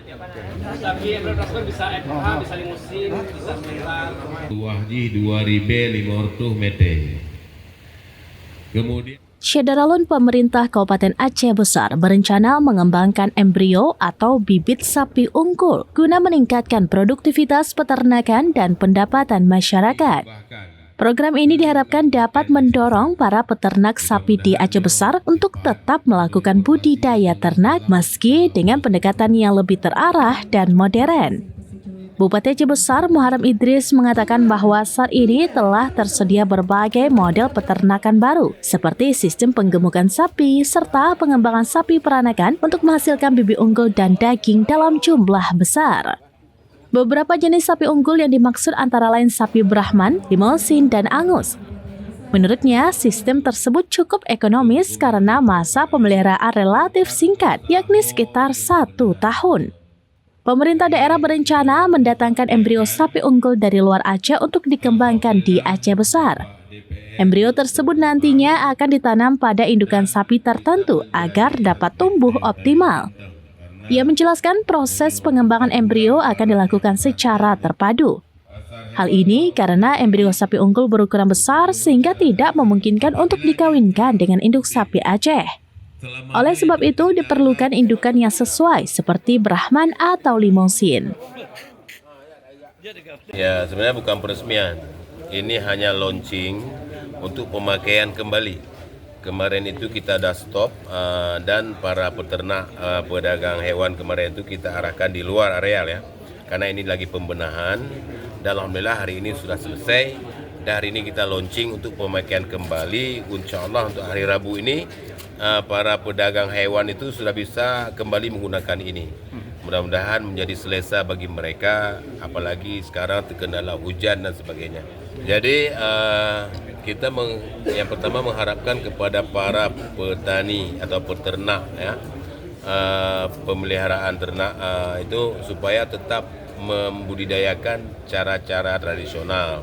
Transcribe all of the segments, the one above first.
Tapi yang bisa FH, bisa limusin, bisa sebentar. Wahji 2.500 meter. Kemudian Syedaralun pemerintah Kabupaten Aceh Besar berencana mengembangkan embrio atau bibit sapi unggul guna meningkatkan produktivitas peternakan dan pendapatan masyarakat. Program ini diharapkan dapat mendorong para peternak sapi di Aceh Besar untuk tetap melakukan budidaya ternak meski dengan pendekatan yang lebih terarah dan modern. Bupati Aceh Besar Muharrem Idris mengatakan bahwa saat ini telah tersedia berbagai model peternakan baru seperti sistem penggemukan sapi serta pengembangan sapi peranakan untuk menghasilkan bibit unggul dan daging dalam jumlah besar. Beberapa jenis sapi unggul yang dimaksud antara lain sapi Brahman, Limousin, dan Angus. Menurutnya, sistem tersebut cukup ekonomis karena masa pemeliharaan relatif singkat, yakni sekitar 1 tahun. Pemerintah daerah berencana mendatangkan embrio sapi unggul dari luar Aceh untuk dikembangkan di Aceh Besar. Embrio tersebut nantinya akan ditanam pada indukan sapi tertentu agar dapat tumbuh optimal. Ia menjelaskan proses pengembangan embrio akan dilakukan secara terpadu. Hal ini karena embrio sapi unggul berukuran besar sehingga tidak memungkinkan untuk dikawinkan dengan induk sapi Aceh. Oleh sebab itu diperlukan indukan yang sesuai seperti Brahman atau Limousin. ya sebenarnya bukan peresmian. Ini hanya launching untuk pemakaian kembali. Kemarin itu kita dah stop dan para peternak pedagang hewan kemarin itu kita arahkan di luar areal ya. Karena ini lagi pembenahan dan alhamdulillah hari ini sudah selesai. Dan hari ini kita launching untuk pemakaian kembali. Insyaallah untuk hari Rabu ini para pedagang hewan itu sudah bisa kembali menggunakan ini. Mudah-mudahan menjadi selesa bagi mereka, apalagi sekarang terkendala hujan dan sebagainya. Jadi kita yang pertama mengharapkan kepada para petani atau peternak ya, pemeliharaan ternak itu supaya tetap membudidayakan cara-cara tradisional.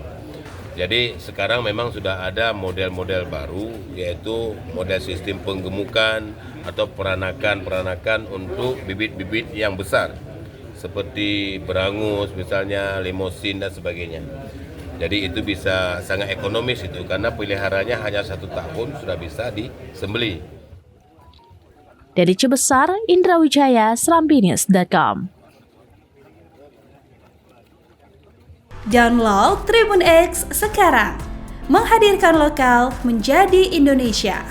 Jadi sekarang memang sudah ada model-model baru, yaitu model sistem penggemukan atau peranakan untuk bibit-bibit yang besar seperti berangus misalnya, Limousin dan sebagainya. Jadi itu bisa sangat ekonomis itu karena peliharaannya hanya 1 tahun sudah bisa disembelih. Dari Aceh Besar, Indra Wijaya, serambinews.com. Download Tribun X sekarang, menghadirkan lokal menjadi Indonesia.